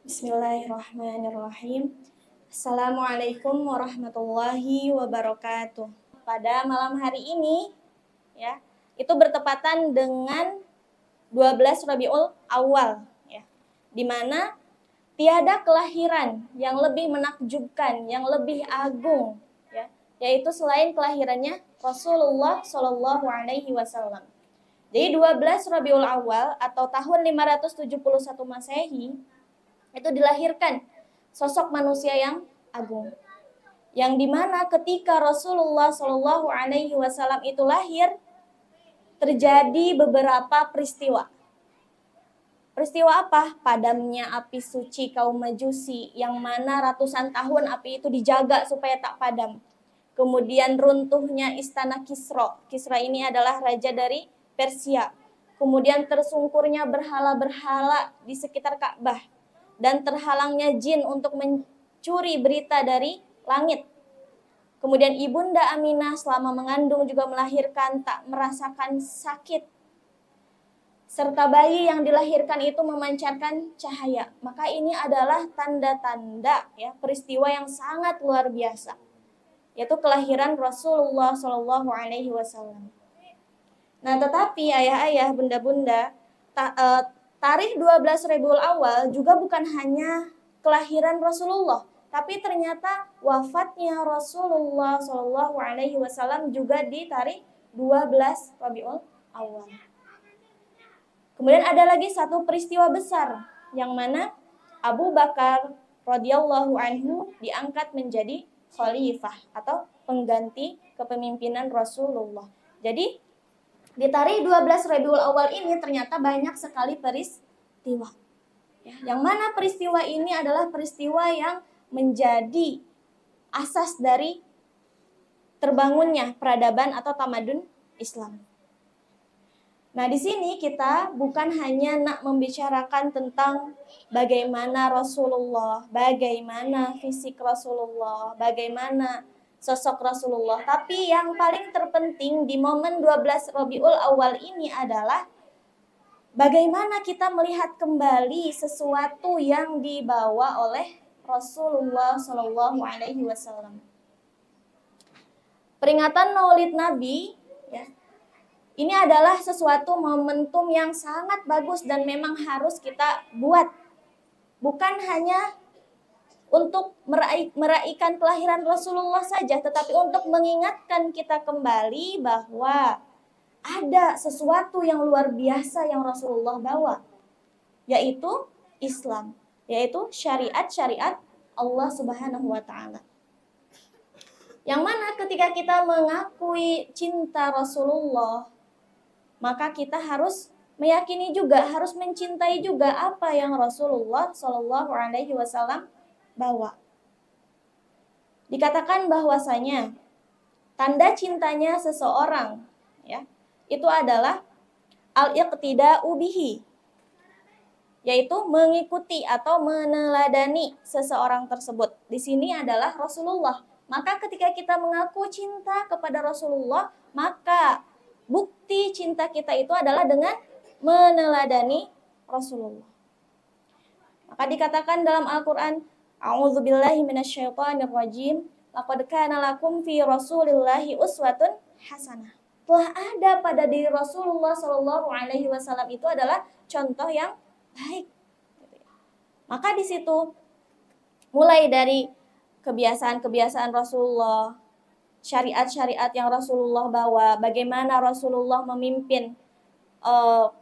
Bismillahirrahmanirrahim. Assalamualaikum warahmatullahi wabarakatuh. Pada malam hari ini, ya, itu bertepatan dengan 12 Rabiul Awal, ya, di mana tiada kelahiran yang lebih menakjubkan, yang lebih agung, ya, yaitu selain kelahirannya Rasulullah Shallallahu Alaihi Wasallam. Jadi 12 Rabiul Awal atau tahun 571 Masehi itu dilahirkan sosok manusia yang agung. Yang dimana ketika Rasulullah Shallallahu Alaihi Wasallam itu lahir, terjadi beberapa peristiwa. Peristiwa apa? Padamnya api suci kaum Majusi, yang mana ratusan tahun api itu dijaga supaya tak padam. Kemudian runtuhnya istana Kisra. Kisra ini adalah raja dari Persia. Kemudian tersungkurnya berhala-berhala di sekitar Ka'bah. Dan terhalangnya jin untuk mencuri berita dari langit. Kemudian Ibunda Aminah selama mengandung juga melahirkan tak merasakan sakit. Serta bayi yang dilahirkan itu memancarkan cahaya. Maka ini adalah tanda-tanda, ya, peristiwa yang sangat luar biasa, yaitu kelahiran Rasulullah Shallallahu Alaihi Wasallam. Nah, tetapi ayah-ayah, bunda-bunda, tarikh 12 Rabiul Awal juga bukan hanya kelahiran Rasulullah, tapi ternyata wafatnya Rasulullah Shallallahu Alaihi Wasallam juga di tarikh 12 Rabiul Awal. Kemudian ada lagi satu peristiwa besar, yang mana Abu Bakar radhiyallahu anhu diangkat menjadi khalifah atau pengganti kepemimpinan Rasulullah. Jadi di tarikh 12 Rabiul Awal ini ternyata banyak sekali peristiwa. Ya, yang mana peristiwa ini adalah peristiwa yang menjadi asas dari terbangunnya peradaban atau tamadun Islam. Nah, di sini kita bukan hanya nak membicarakan tentang bagaimana Rasulullah, bagaimana fisik Rasulullah, bagaimana sosok Rasulullah, tapi yang paling terpenting di momen 12 Rabiul Awal ini adalah bagaimana kita melihat kembali sesuatu yang dibawa oleh Rasulullah Shallallahu Alaihi Wasallam. Peringatan Maulid Nabi, ya, ini adalah sesuatu momentum yang sangat bagus dan memang harus kita buat. Bukan hanya untuk meraihkan kelahiran Rasulullah saja, tetapi untuk mengingatkan kita kembali bahwa ada sesuatu yang luar biasa yang Rasulullah bawa, yaitu Islam, yaitu syariat-syariat Allah Subhanahu wa Ta'ala. Yang mana ketika kita mengakui cinta Rasulullah, maka kita harus meyakini juga, harus mencintai juga apa yang Rasulullah Shallallahu Alaihi Wasallam bawa. Dikatakan bahwasanya tanda cintanya seseorang, ya, itu adalah al-iqtida'u bihi, yaitu mengikuti atau meneladani seseorang tersebut. Di sini adalah Rasulullah. Maka ketika kita mengaku cinta kepada Rasulullah, maka bukti cinta kita itu adalah dengan meneladani Rasulullah. Maka dikatakan dalam Al-Quran, A'udzubillahi minasyaitonirrajim, laqad kana lakum fi Rasulillahi uswatun hasanah. Telah ada pada diri Rasulullah Shallallahu Alaihi Wasallam itu adalah contoh yang baik. Maka di situ mulai dari kebiasaan-kebiasaan Rasulullah, syariat-syariat yang Rasulullah bawa, bagaimana Rasulullah memimpin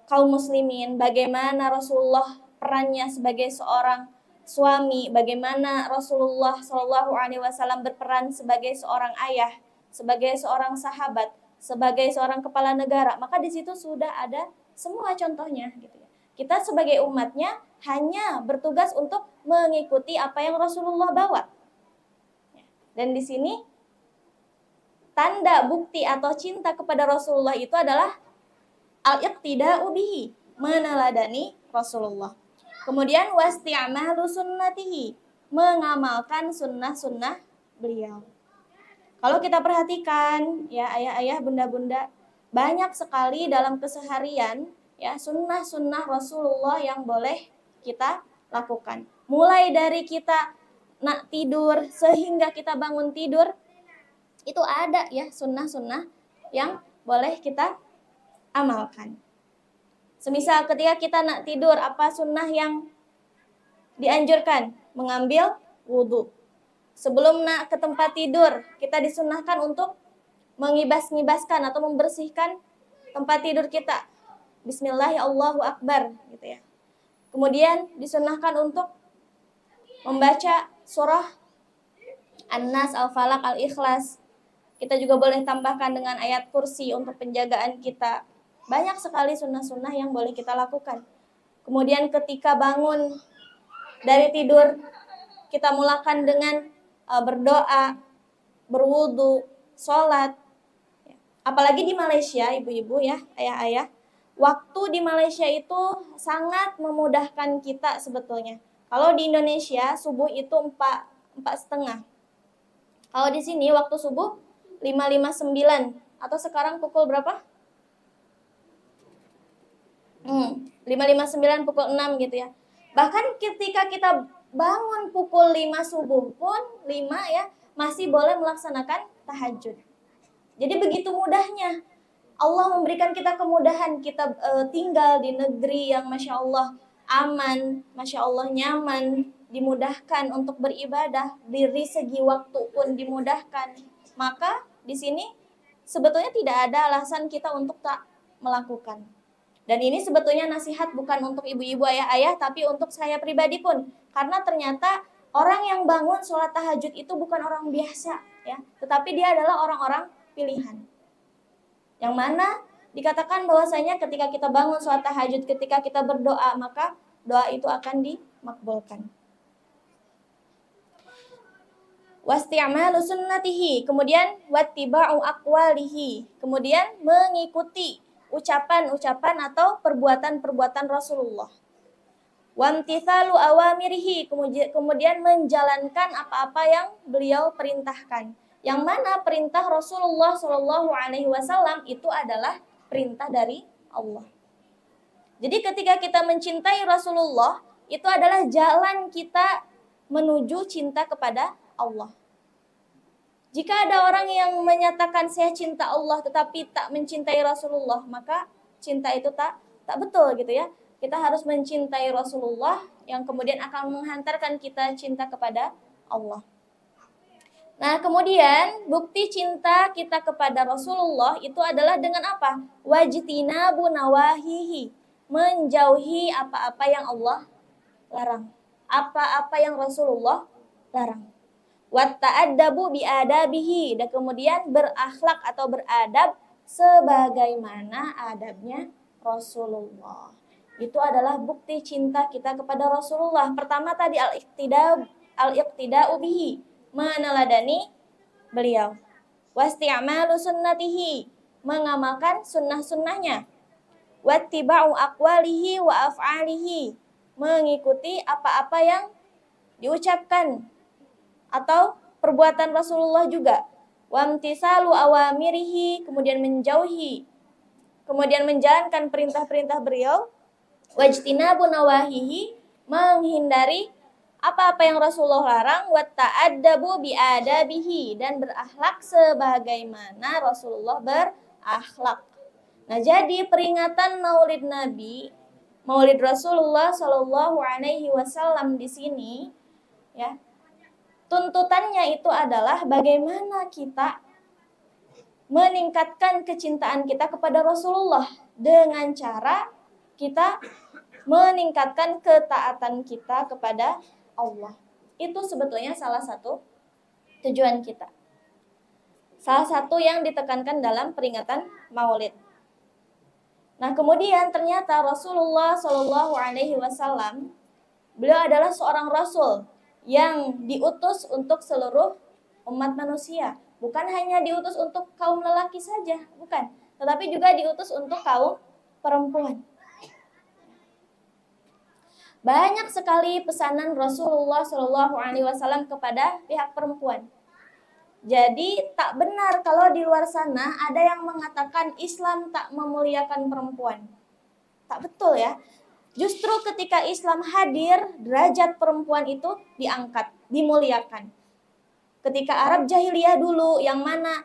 kaum muslimin, bagaimana Rasulullah perannya sebagai seorang suami, bagaimana Rasulullah Shallallahu Alaihi Wasallam berperan sebagai seorang ayah, sebagai seorang sahabat, sebagai seorang kepala negara. Maka di situ sudah ada semua contohnya, gitu ya. Kita sebagai umatnya hanya bertugas untuk mengikuti apa yang Rasulullah bawa. Dan di sini tanda bukti atau cinta kepada Rasulullah itu adalah al-iqtida'u bihi, meneladani Rasulullah. Kemudian wasti'malu sunnatihi, mengamalkan sunnah-sunnah beliau. Kalau kita perhatikan, ya ayah-ayah, bunda-bunda, banyak sekali dalam keseharian, ya, sunnah-sunnah Rasulullah yang boleh kita lakukan. mulai dari kita nak tidur sehingga kita bangun tidur, itu ada ya sunnah-sunnah yang boleh kita amalkan. Semisal ketika kita nak tidur, apa sunnah yang dianjurkan? Mengambil wudhu. Sebelum nak ke tempat tidur, kita disunahkan untuk mengibas-ngibaskan atau membersihkan tempat tidur kita. Bismillah, Allahu Akbar, gitu ya. Kemudian disunahkan untuk membaca surah An-Nas, Al-Falaq, Al-Ikhlas. Kita juga boleh tambahkan dengan ayat kursi untuk penjagaan kita. Banyak sekali sunnah-sunnah yang boleh kita lakukan. Kemudian ketika bangun dari tidur, kita mulakan dengan berdoa, berwudu, sholat. Apalagi di Malaysia, ibu-ibu ya, ayah-ayah. Waktu di Malaysia itu sangat memudahkan kita sebetulnya. Kalau di Indonesia, subuh itu 4:30. Kalau di sini waktu subuh 5:59. Atau sekarang pukul berapa? 5:59, pukul 6 gitu ya. Bahkan ketika kita bangun pukul 5 subuh pun, 5 ya, masih boleh melaksanakan tahajud. Jadi begitu mudahnya Allah memberikan kita kemudahan. Kita tinggal di negeri yang Masya Allah aman, Masya Allah nyaman, dimudahkan untuk beribadah, dari segi waktu pun dimudahkan. Maka di sini sebetulnya tidak ada alasan kita untuk tak melakukan. Dan ini sebetulnya nasihat bukan untuk ibu-ibu, ayah-ayah, tapi untuk saya pribadi pun. Karena ternyata orang yang bangun sholat tahajud itu bukan orang biasa, ya, tetapi dia adalah orang-orang pilihan. Yang mana dikatakan bahwasanya ketika kita bangun sholat tahajud, ketika kita berdoa, maka doa itu akan dimakbulkan. Wasti'malu sunnatihi, kemudian wattiba'u aqwalihi, kemudian mengikuti ucapan-ucapan atau perbuatan-perbuatan Rasulullah. Wamtithalu awamirihi, kemudian menjalankan apa-apa yang beliau perintahkan. Yang mana perintah Rasulullah Shallallahu Alaihi Wasallam itu adalah perintah dari Allah. Jadi ketika kita mencintai Rasulullah, itu adalah jalan kita menuju cinta kepada Allah. Jika ada orang yang menyatakan saya cinta Allah tetapi tak mencintai Rasulullah, maka cinta itu tak betul gitu ya. Kita harus mencintai Rasulullah yang kemudian akan menghantarkan kita cinta kepada Allah. Nah, kemudian bukti cinta kita kepada Rasulullah itu adalah dengan apa? Wajtinabu nawahihi, menjauhi apa-apa yang Allah larang, apa-apa yang Rasulullah larang. Watta'addabu biadabihi, dan kemudian berakhlak atau beradab sebagaimana adabnya Rasulullah. Itu adalah bukti cinta kita kepada Rasulullah. Pertama tadi al-iqtida'u bihi, meneladani beliau. Wasti'malu sunnatihi, mengamalkan sunnah-sunnahnya. Wattiba'u aqwalihi wa af'alihi, mengikuti apa-apa yang diucapkan atau perbuatan Rasulullah juga. Wamtisalu awamirihi, kemudian menjauhi, kemudian menjalankan perintah-perintah beliau. Wajtinabu nawahihi, menghindari apa-apa yang Rasulullah larang. Watta'addabu biadabihi, dan berakhlak sebagaimana Rasulullah berakhlak. Nah, jadi peringatan Maulid Nabi, Maulid Rasulullah Shallallahu Alaihi Wasallam di sini, ya, tuntutannya itu adalah bagaimana kita meningkatkan kecintaan kita kepada Rasulullah dengan cara kita meningkatkan ketaatan kita kepada Allah. Itu sebetulnya salah satu tujuan kita. Salah satu yang ditekankan dalam peringatan Maulid. Nah, kemudian ternyata Rasulullah Shallallahu Alaihi Wasallam, beliau adalah seorang Rasul yang diutus untuk seluruh umat manusia. Bukan hanya diutus untuk kaum lelaki saja, bukan. Tetapi juga diutus untuk kaum perempuan. Banyak sekali pesanan Rasulullah Shallallahu Alaihi Wasallam kepada pihak perempuan. Jadi tak benar kalau di luar sana ada yang mengatakan Islam tak memuliakan perempuan. Tak betul ya. Justru ketika Islam hadir, derajat perempuan itu diangkat, dimuliakan. Ketika Arab jahiliyah dulu, yang mana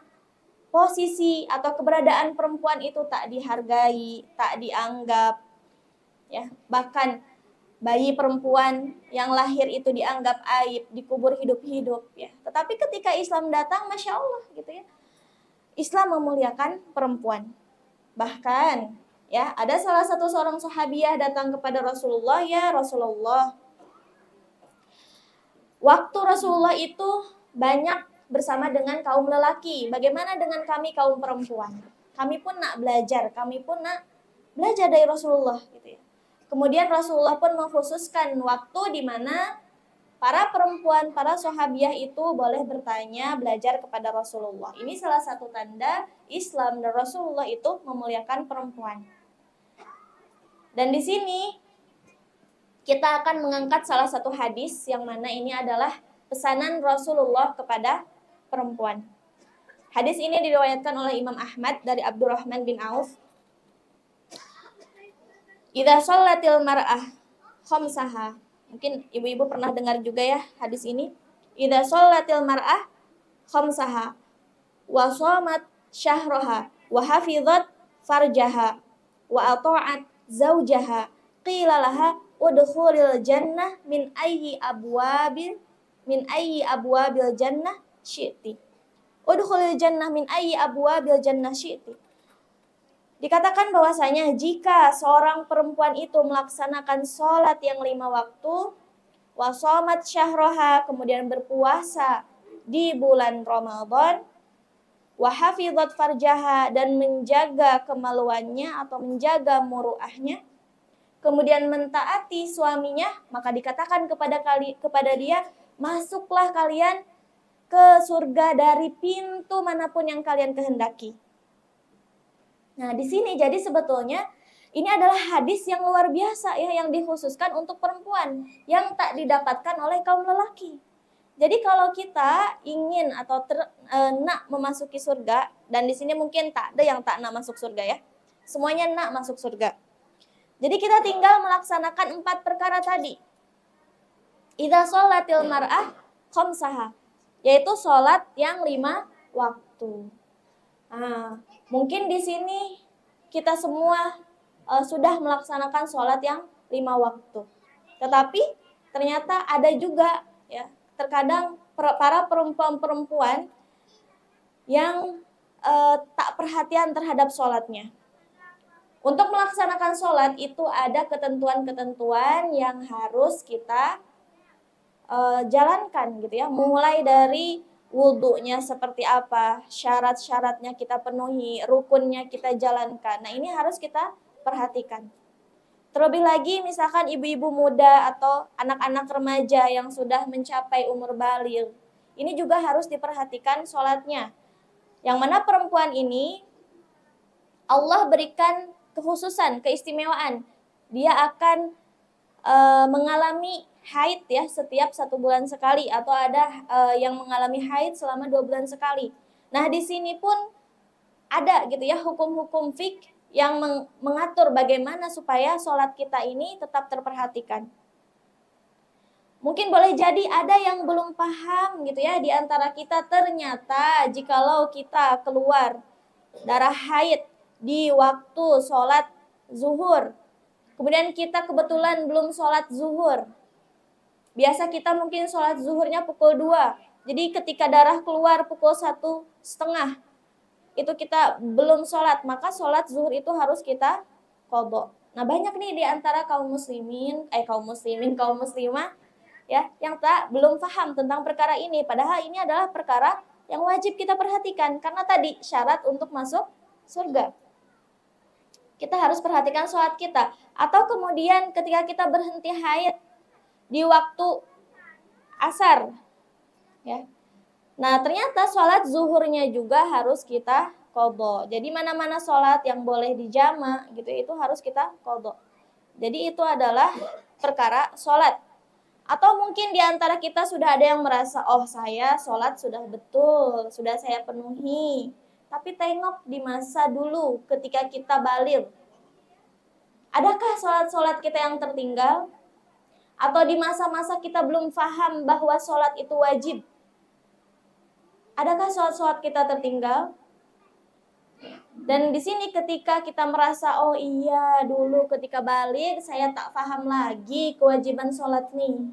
posisi atau keberadaan perempuan itu tak dihargai, tak dianggap, ya, bahkan bayi perempuan yang lahir itu dianggap aib, dikubur hidup-hidup, ya. Tetapi ketika Islam datang, masya Allah, gitu ya, Islam memuliakan perempuan. Bahkan, ya, ada salah satu seorang sahabiah datang kepada Rasulullah, ya Rasulullah, waktu Rasulullah itu banyak bersama dengan kaum lelaki. Bagaimana dengan kami kaum perempuan? Kami pun nak belajar, kami pun nak belajar dari Rasulullah, gitu ya. Kemudian Rasulullah pun mengkhususkan waktu di mana para perempuan, para sahabiah itu boleh bertanya, belajar kepada Rasulullah. Ini salah satu tanda Islam dan Rasulullah itu memuliakan perempuan. Dan di sini kita akan mengangkat salah satu hadis yang mana ini adalah pesanan Rasulullah kepada perempuan. Hadis ini diriwayatkan oleh Imam Ahmad dari Abdurrahman bin Auf. Idza shallatil mar'ah khamsaha. Mungkin ibu-ibu pernah dengar juga ya hadis ini. Idza shallatil mar'ah khamsaha wa shamat syahraha wa hafizat farjaha wa ata'at zaujaha qila laha udkhulil jannah min ayyi abwabil jannah syi'ti. Udkhulil jannah min ayyi abwabil jannah syi'ti. Dikatakan bahwasanya jika seorang perempuan itu melaksanakan sholat yang 5 waktu, wasomat syahroha, kemudian berpuasa di bulan Ramadan, wahafidhat farjaha, dan menjaga kemaluannya atau menjaga muruahnya, kemudian mentaati suaminya, maka dikatakan kepada dia, masuklah kalian ke surga dari pintu manapun yang kalian kehendaki. Nah, di sini jadi sebetulnya ini adalah hadis yang luar biasa ya, yang dikhususkan untuk perempuan yang tak didapatkan oleh kaum lelaki. Jadi kalau kita ingin atau nak memasuki surga, dan di sini mungkin tak ada yang tak nak masuk surga ya. Semuanya nak masuk surga. Jadi kita tinggal melaksanakan 4 perkara tadi. Idza sholatil mar'ah khamsaha, yaitu sholat yang 5 waktu. Nah, mungkin di sini kita semua sudah melaksanakan sholat yang 5 waktu. Tetapi ternyata ada juga ya, terkadang para perempuan-perempuan yang tak perhatian terhadap sholatnya. Untuk melaksanakan sholat itu ada ketentuan-ketentuan yang harus kita jalankan gitu ya. Mulai dari wudhunya seperti apa, syarat-syaratnya kita penuhi, rukunnya kita jalankan. Nah, ini harus kita perhatikan. Terlebih lagi misalkan ibu-ibu muda atau anak-anak remaja yang sudah mencapai umur baligh, ini juga harus diperhatikan sholatnya. Yang mana perempuan ini Allah berikan kekhususan, keistimewaan. Dia akan mengalami haid ya setiap 1 bulan sekali, atau ada yang mengalami haid selama 2 bulan sekali. Nah, di sini pun ada gitu ya hukum-hukum fikih yang mengatur bagaimana supaya sholat kita ini tetap terperhatikan. Mungkin boleh jadi ada yang belum paham gitu ya di antara kita, ternyata jikalau kita keluar darah haid di waktu sholat zuhur, kemudian kita kebetulan belum sholat zuhur. Biasa kita mungkin sholat zuhurnya pukul 2. Jadi ketika darah keluar pukul 1:30, itu kita belum sholat, maka sholat zuhur itu harus kita qadha. Nah, banyak nih di antara kaum muslimah ya, yang belum paham tentang perkara ini. Padahal ini adalah perkara yang wajib kita perhatikan. Karena tadi syarat untuk masuk surga. Kita harus perhatikan sholat kita. Atau kemudian ketika kita berhenti haid di waktu asar, ya. Nah, ternyata sholat zuhurnya juga harus kita qadha. Jadi mana-mana sholat yang boleh dijama gitu, itu harus kita qadha. Jadi itu adalah perkara sholat. Atau mungkin di antara kita sudah ada yang merasa, oh saya sholat sudah betul, sudah saya penuhi. Tapi tengok di masa dulu ketika kita baligh. Adakah sholat-sholat kita yang tertinggal? Atau di masa-masa kita belum paham bahwa sholat itu wajib? Adakah sholat-sholat kita tertinggal? Dan di sini ketika kita merasa, oh iya dulu ketika balik saya tak paham lagi kewajiban sholat nih.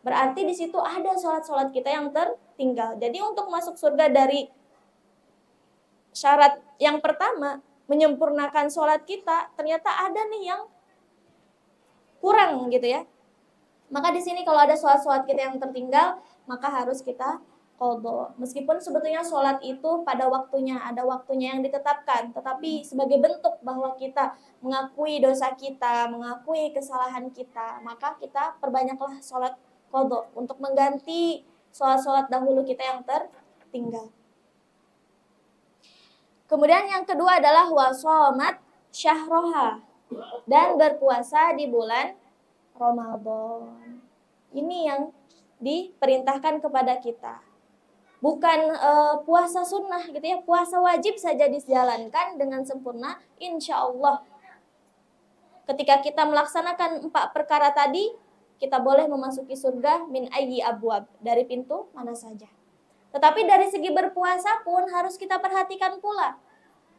Berarti di situ ada sholat-sholat kita yang tertinggal. Jadi untuk masuk surga dari syarat yang pertama, menyempurnakan sholat kita, ternyata ada nih yang kurang gitu ya. Maka di sini kalau ada sholat-sholat kita yang tertinggal, maka harus kita qadha. Meskipun sebetulnya sholat itu pada waktunya, ada waktunya yang ditetapkan, tetapi sebagai bentuk bahwa kita mengakui dosa kita, mengakui kesalahan kita, maka kita perbanyaklah sholat qadha untuk mengganti sholat-sholat dahulu kita yang tertinggal. Kemudian yang kedua adalah wasomat syahroha, dan berpuasa di bulan Ramadan. Ini yang diperintahkan kepada kita. Bukan puasa sunnah gitu ya, puasa wajib saja dijalankan dengan sempurna, insya Allah. Ketika kita melaksanakan 4 perkara tadi, kita boleh memasuki surga min ayyi abwab, dari pintu mana saja. Tetapi dari segi berpuasa pun harus kita perhatikan pula.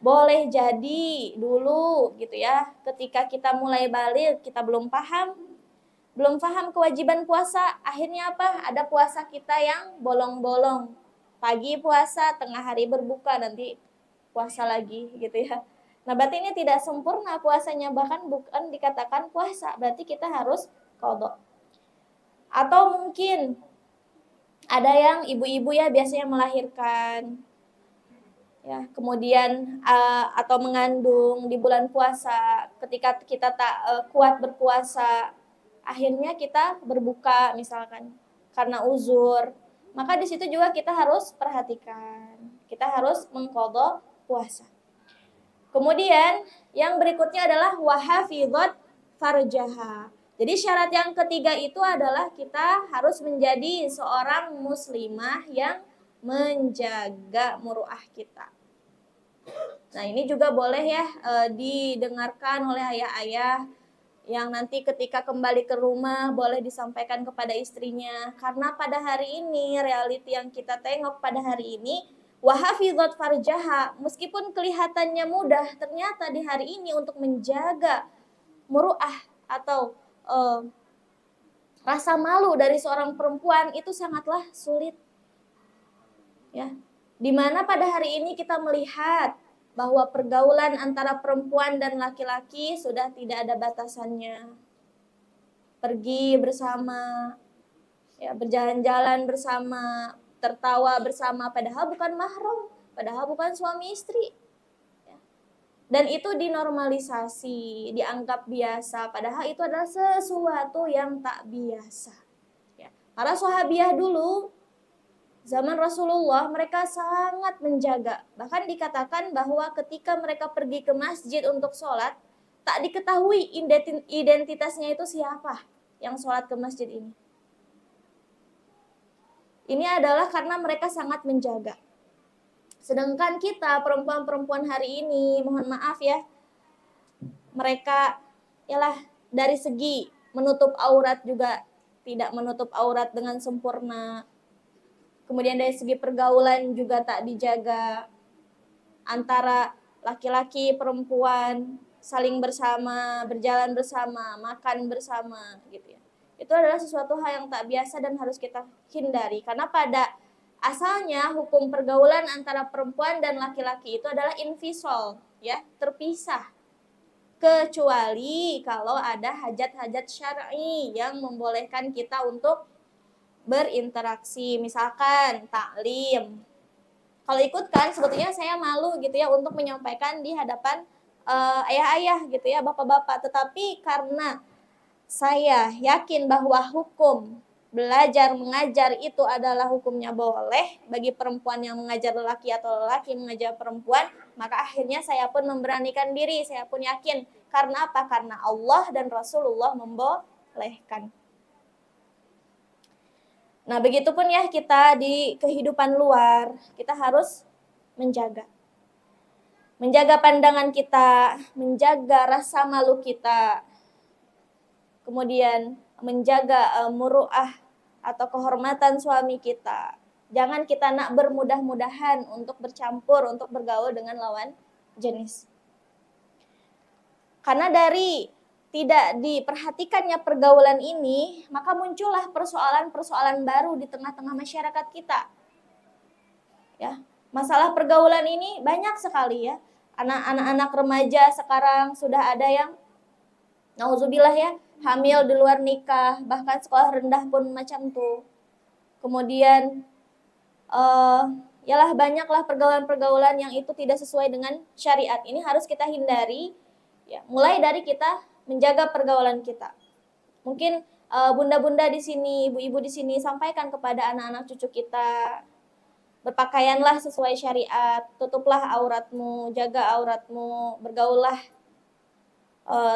Boleh jadi dulu gitu ya, ketika kita mulai balik, kita belum paham kewajiban puasa, akhirnya apa? Ada puasa kita yang bolong-bolong. Pagi puasa, tengah hari berbuka, nanti puasa lagi gitu ya. Nah, berarti ini tidak sempurna puasanya, bahkan bukan dikatakan puasa, berarti kita harus qadha. Atau mungkin ada yang ibu-ibu ya biasanya melahirkan, ya, kemudian atau mengandung di bulan puasa, ketika kita tak kuat berpuasa, akhirnya kita berbuka misalkan karena uzur, maka di situ juga kita harus perhatikan, kita harus mengqadha puasa. Kemudian yang berikutnya adalah wahafidhat farjaha. Jadi syarat yang ketiga itu adalah kita harus menjadi seorang muslimah yang menjaga muruah kita. Nah, ini juga boleh ya didengarkan oleh ayah-ayah yang nanti ketika kembali ke rumah boleh disampaikan kepada istrinya. Karena pada hari ini, realiti yang kita tengok pada hari ini, wahafidhat farjaha, meskipun kelihatannya mudah, ternyata di hari ini untuk menjaga muruah atau rasa malu dari seorang perempuan itu sangatlah sulit. Ya, dimana pada hari ini kita melihat bahwa pergaulan antara perempuan dan laki-laki sudah tidak ada batasannya. Pergi bersama, ya, berjalan-jalan bersama, tertawa bersama, padahal bukan mahram, padahal bukan suami istri. Ya. Dan itu dinormalisasi, dianggap biasa, padahal itu adalah sesuatu yang tak biasa. Ya. Para sahabiah dulu, zaman Rasulullah, mereka sangat menjaga. Bahkan dikatakan bahwa ketika mereka pergi ke masjid untuk sholat, tak diketahui identitasnya itu siapa yang sholat ke masjid ini. Ini adalah karena mereka sangat menjaga. Sedangkan kita, perempuan-perempuan hari ini, mohon maaf ya, mereka ialah dari segi menutup aurat juga tidak menutup aurat dengan sempurna. Kemudian dari segi pergaulan juga tak dijaga, antara laki-laki perempuan saling bersama, berjalan bersama, makan bersama gitu ya. Itu adalah sesuatu hal yang tak biasa dan harus kita hindari, karena pada asalnya hukum pergaulan antara perempuan dan laki-laki itu adalah infisal, ya, terpisah. Kecuali kalau ada hajat-hajat syar'i yang membolehkan kita untuk berinteraksi, misalkan taklim. Kalau ikut kan sebetulnya saya malu gitu ya untuk menyampaikan di hadapan ayah-ayah gitu ya, bapak-bapak. Tetapi karena saya yakin bahwa hukum belajar mengajar itu adalah hukumnya boleh bagi perempuan yang mengajar lelaki atau lelaki mengajar perempuan, maka akhirnya saya pun memberanikan diri, saya pun yakin. Karena apa? Karena Allah dan Rasulullah membolehkan. Nah, begitupun ya kita di kehidupan luar, kita harus menjaga. menjaga pandangan kita, menjaga rasa malu kita, kemudian menjaga muruah atau kehormatan suami kita. Jangan kita nak bermudah-mudahan untuk bercampur, untuk bergaul dengan lawan jenis. Karena dari tidak diperhatikannya pergaulan ini, maka muncullah persoalan-persoalan baru di tengah-tengah masyarakat kita. Ya, masalah pergaulan ini banyak sekali ya. Anak-anak remaja sekarang sudah ada yang nauzubillah ya, hamil di luar nikah, bahkan sekolah rendah pun macam tuh. Kemudian yalah banyaklah pergaulan-pergaulan yang itu tidak sesuai dengan syariat. Ini harus kita hindari ya, mulai dari kita menjaga pergaulan kita. Mungkin bunda-bunda di sini, ibu-ibu di sini sampaikan kepada anak-anak cucu kita, berpakaianlah sesuai syariat, tutuplah auratmu, jaga auratmu, bergaullah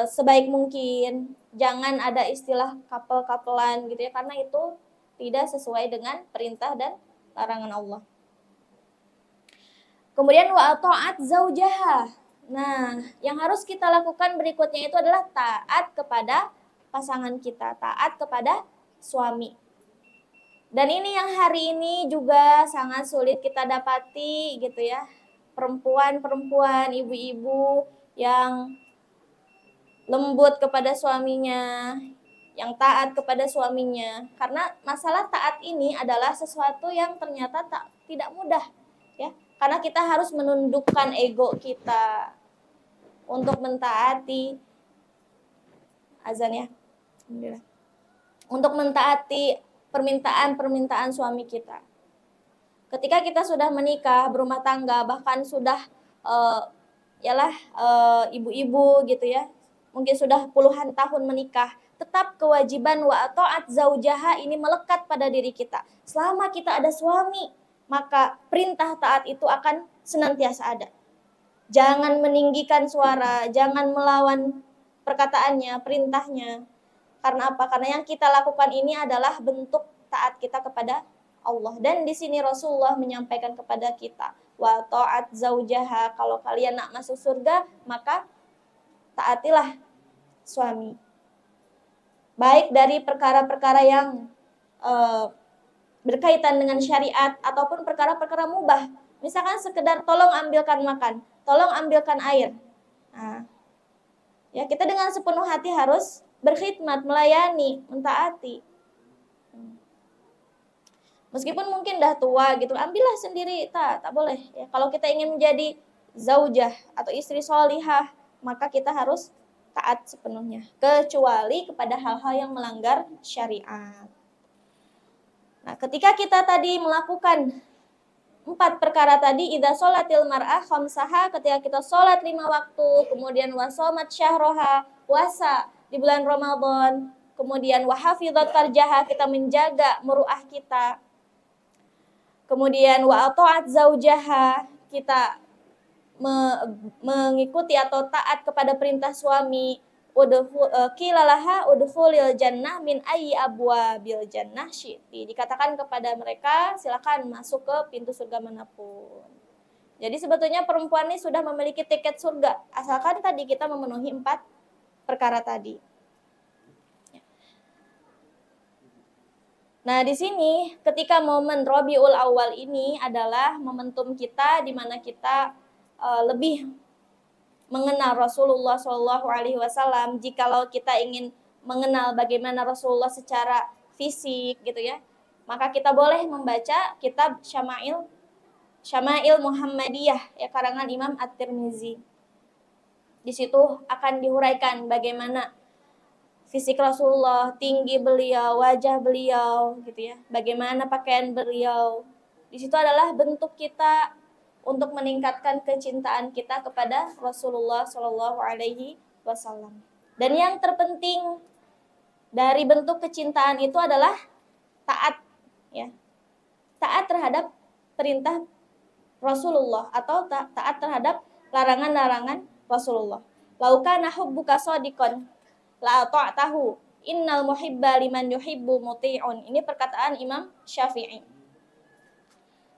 sebaik mungkin. Jangan ada istilah couple-couplean gitu ya, karena itu tidak sesuai dengan perintah dan larangan Allah. Kemudian wa ta'at zaujaha. Nah, yang harus kita lakukan berikutnya itu adalah taat kepada pasangan kita, taat kepada suami. Dan ini yang hari ini juga sangat sulit kita dapati gitu ya. Perempuan-perempuan, ibu-ibu yang lembut kepada suaminya, yang taat kepada suaminya. Karena masalah taat ini adalah sesuatu yang ternyata tidak mudah ya. Karena kita harus menundukkan ego kita untuk mentaati azan ya. Alhamdulillah. Untuk mentaati permintaan-permintaan suami kita. Ketika kita sudah menikah, berumah tangga, bahkan sudah ibu-ibu gitu ya, mungkin sudah puluhan tahun menikah, tetap kewajiban wa ta'at zaujaha ini melekat pada diri kita. Selama kita ada suami, maka perintah taat itu akan senantiasa ada. Jangan meninggikan suara, jangan melawan perkataannya, perintahnya. Karena apa? Karena yang kita lakukan ini adalah bentuk taat kita kepada Allah. Dan di sini Rasulullah menyampaikan kepada kita, wa ta'at zaujaha, kalau kalian nak masuk surga, maka taatilah suami. Baik dari perkara-perkara yang berkaitan dengan syariat ataupun perkara-perkara mubah. Misalkan sekedar tolong ambilkan makan, tolong ambilkan air. Nah, ya kita dengan sepenuh hati harus berkhidmat, melayani, mentaati. Meskipun mungkin dah tua gitu, ambillah sendiri, tak boleh. Ya, kalau kita ingin menjadi zaujah atau istri sholihah, maka kita harus taat sepenuhnya, kecuali kepada hal-hal yang melanggar syariat. Nah, ketika kita tadi melakukan 4 perkara tadi, idza sholatil mar'ah khamsaha, ketika kita sholat 5 waktu, kemudian wasomat syahroha, puasa di bulan Ramadan, kemudian wahafidhat farjaha, kita menjaga muruah kita, kemudian wa ta'at zaujaha, kita mengikuti atau taat kepada perintah suami, kilalaha udkhulil jannah min ayyi abwabil jannah syi'ti, dikatakan kepada mereka silakan masuk ke pintu surga manapun. Jadi sebetulnya perempuan ini sudah memiliki tiket surga asalkan tadi kita memenuhi 4 perkara tadi. Nah, di sini ketika momen Rabiul Awal ini adalah momentum kita di mana kita lebih mengenal Rasulullah SAW. Jikalau kita ingin mengenal bagaimana Rasulullah secara fisik gitu ya, maka kita boleh membaca kitab Syama'il Muhammadiyah ya, karangan Imam At-Tirmizi. Di situ akan dihuraikan bagaimana fisik Rasulullah, tinggi beliau, wajah beliau gitu ya, bagaimana pakaian beliau. Di situ adalah bentuk kita untuk meningkatkan kecintaan kita kepada Rasulullah Shallallahu Alaihi Wasallam. Dan yang terpenting dari bentuk kecintaan itu adalah taat, ya, taat terhadap perintah Rasulullah atau taat terhadap larangan-larangan Rasulullah. Laukana hubbuka shadiqan la ta'tahu innal muhibba liman yuhibbu muti'un. Ini perkataan Imam Syafi'i.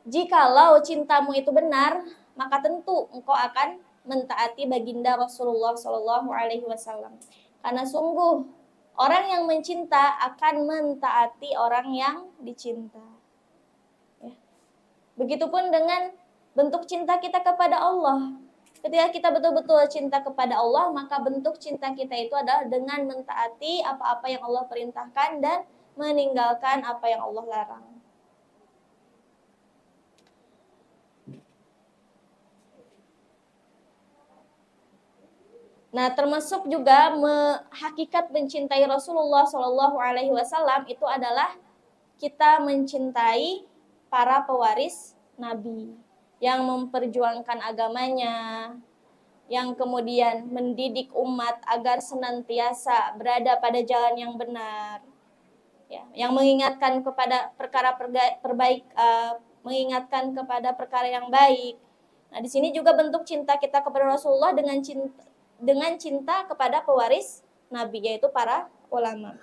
Jikalau cintamu itu benar, maka tentu engkau akan mentaati baginda Rasulullah Shallallahu Alaihi Wasallam. Karena sungguh orang yang mencinta akan mentaati orang yang dicinta. Ya. Begitupun dengan bentuk cinta kita kepada Allah. Ketika kita betul-betul cinta kepada Allah, maka bentuk cinta kita itu adalah dengan mentaati apa-apa yang Allah perintahkan dan meninggalkan apa yang Allah larang. Nah, termasuk juga hakikat mencintai Rasulullah Shallallahu Alaihi Wasallam itu adalah kita mencintai para pewaris Nabi yang memperjuangkan agamanya, yang kemudian mendidik umat agar senantiasa berada pada jalan yang benar, ya, yang mengingatkan kepada mengingatkan kepada perkara yang baik. Nah, di sini juga bentuk cinta kita kepada Rasulullah dengan cinta kepada pewaris Nabi, yaitu para ulama.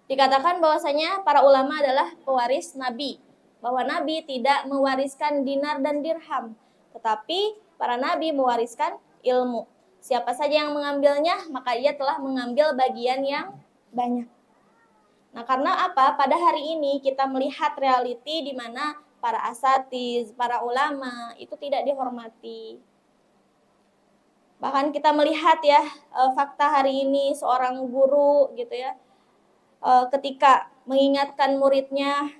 Dikatakan bahwasanya para ulama adalah pewaris Nabi, bahwa Nabi tidak mewariskan dinar dan dirham, tetapi para Nabi mewariskan ilmu. Siapa saja yang mengambilnya, maka ia telah mengambil bagian yang banyak. Nah, karena apa? Pada hari ini kita melihat realiti di mana para asatiz, para ulama itu tidak dihormati. Bahkan kita melihat ya, fakta hari ini seorang guru gitu ya, ketika mengingatkan muridnya,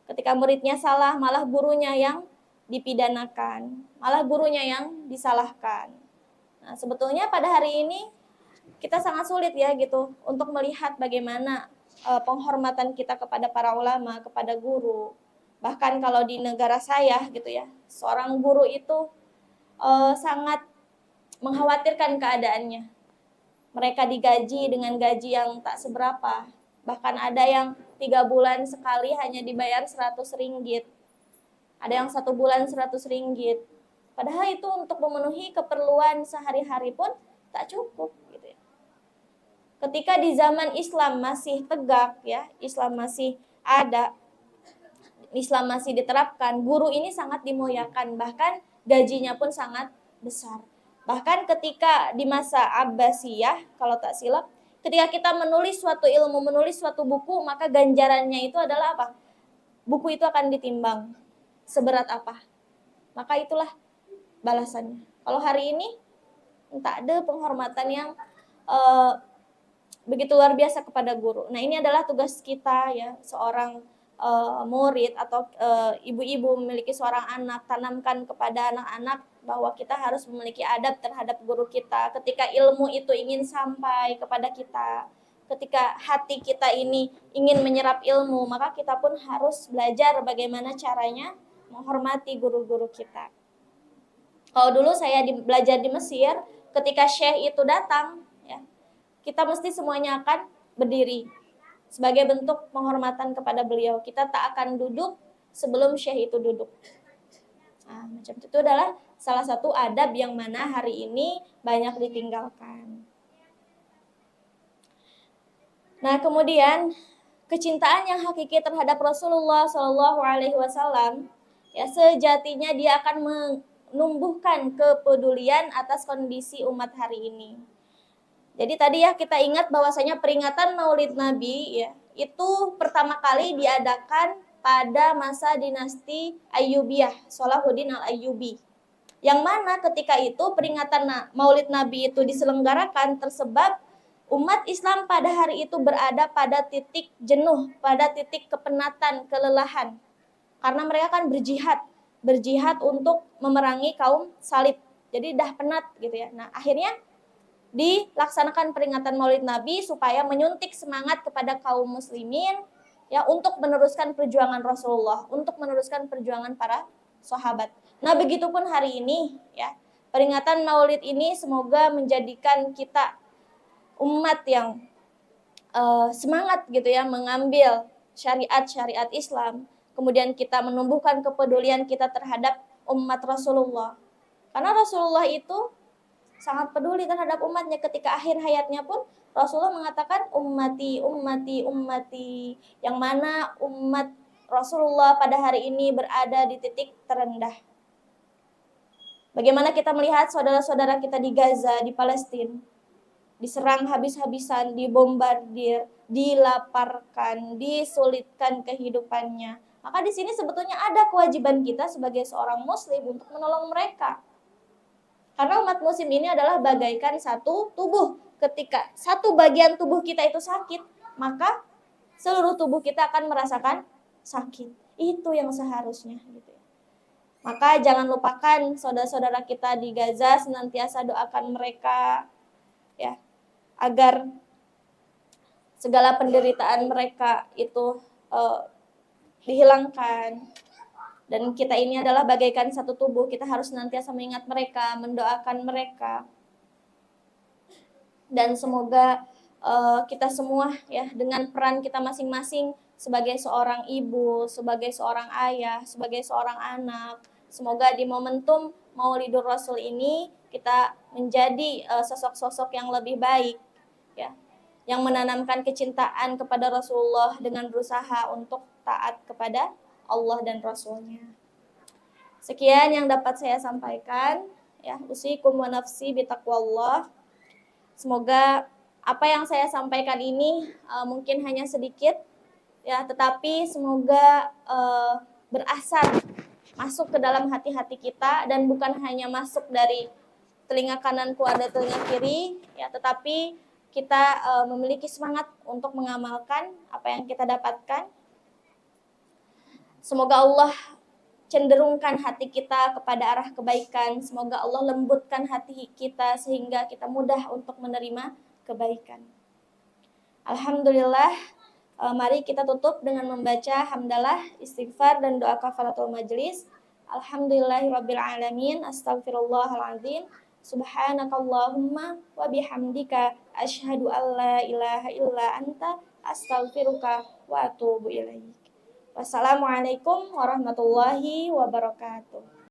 ketika muridnya salah, malah gurunya yang dipidanakan, malah gurunya yang disalahkan. Nah, sebetulnya pada hari ini kita sangat sulit ya gitu untuk melihat bagaimana penghormatan kita kepada para ulama, kepada guru. Bahkan kalau di negara saya gitu ya, seorang guru itu sangat mengkhawatirkan keadaannya. Mereka digaji dengan gaji yang tak seberapa. Bahkan ada yang 3 bulan sekali hanya dibayar 100 ringgit. Ada yang 1 bulan 100 ringgit. Padahal itu untuk memenuhi keperluan sehari-hari pun tak cukup gitu ya. Ketika di zaman Islam masih tegak ya, Islam masih ada, Islam masih diterapkan, guru ini sangat dimuliakan, bahkan gajinya pun sangat besar. Bahkan ketika di masa Abbasiyah, kalau tak silap, ketika kita menulis suatu ilmu, menulis suatu buku, maka ganjarannya itu adalah apa? Buku itu akan ditimbang seberat apa. Maka itulah balasannya. Kalau hari ini, tak ada penghormatan yang begitu luar biasa kepada guru. Nah, ini adalah tugas kita ya, seorang murid atau ibu-ibu memiliki seorang anak, tanamkan kepada anak-anak bahwa kita harus memiliki adab terhadap guru kita. Ketika ilmu itu ingin sampai kepada kita, ketika hati kita ini ingin menyerap ilmu, maka kita pun harus belajar bagaimana caranya menghormati guru-guru kita. Kalau dulu saya belajar di Mesir, ketika syekh itu datang, ya, kita mesti semuanya akan berdiri sebagai bentuk penghormatan kepada beliau. Kita tak akan duduk sebelum syekh itu duduk. Nah, macam itu adalah salah satu adab yang mana hari ini banyak ditinggalkan. Nah, kemudian kecintaan yang hakiki terhadap Rasulullah Shallallahu Alaihi Wasallam, ya sejatinya dia akan menumbuhkan kepedulian atas kondisi umat hari ini. Jadi tadi ya kita ingat bahwasanya peringatan Maulid Nabi ya itu pertama kali diadakan pada masa dinasti Ayyubiyah, Salahuddin Al-Ayyubi. Yang mana ketika itu peringatan Maulid Nabi itu diselenggarakan tersebab umat Islam pada hari itu berada pada titik jenuh, pada titik kepenatan, kelelahan. Karena mereka kan berjihad untuk memerangi kaum salib. Jadi dah penat gitu ya. Nah, akhirnya dilaksanakan peringatan Maulid Nabi supaya menyuntik semangat kepada kaum muslimin ya untuk meneruskan perjuangan Rasulullah, untuk meneruskan perjuangan para sahabat. Nah, begitupun hari ini ya. Peringatan Maulid ini semoga menjadikan kita umat yang semangat gitu ya mengambil syariat-syariat Islam. Kemudian kita menumbuhkan kepedulian kita terhadap umat Rasulullah. Karena Rasulullah itu sangat peduli terhadap umatnya. Ketika akhir hayatnya pun Rasulullah mengatakan ummati, ummati, ummati. Yang mana umat Rasulullah pada hari ini berada di titik terendah. Bagaimana kita melihat saudara-saudara kita di Gaza, di Palestina, diserang habis-habisan, dibombardir, dilaparkan, disulitkan kehidupannya. Maka di sini sebetulnya ada kewajiban kita sebagai seorang muslim untuk menolong mereka. Karena umat muslim ini adalah bagaikan satu tubuh. Ketika satu bagian tubuh kita itu sakit, maka seluruh tubuh kita akan merasakan sakit. Itu yang seharusnya gitu ya. Maka jangan lupakan saudara-saudara kita di Gaza, senantiasa doakan mereka ya, agar segala penderitaan mereka itu dihilangkan. Dan kita ini adalah bagaikan satu tubuh, kita harus senantiasa mengingat mereka, mendoakan mereka. Dan semoga kita semua ya, dengan peran kita masing-masing sebagai seorang ibu, sebagai seorang ayah, sebagai seorang anak, semoga di momentum Maulidur Rasul ini kita menjadi sosok-sosok yang lebih baik ya, yang menanamkan kecintaan kepada Rasulullah dengan berusaha untuk taat kepada Allah dan Rasulnya. Sekian yang dapat saya sampaikan ya, usikum wa nafsi bitaqwallah. Semoga apa yang saya sampaikan ini mungkin hanya sedikit ya, tetapi semoga berasar masuk ke dalam hati-hati kita, dan bukan hanya masuk dari telinga kanan keluar dari telinga kiri ya, tetapi kita memiliki semangat untuk mengamalkan apa yang kita dapatkan. Semoga Allah cenderungkan hati kita kepada arah kebaikan. Semoga Allah lembutkan hati kita sehingga kita mudah untuk menerima kebaikan. Alhamdulillah, mari kita tutup dengan membaca hamdalah, istighfar, dan doa kafaratul majlis. Alhamdulillahirabbil alamin, astagfirullahalazim. Subhanakallahumma wa bihamdika asyhadu an la ilaha illa anta astaghfiruka wa atubu ilaik. Wassalamualaikum warahmatullahi wabarakatuh.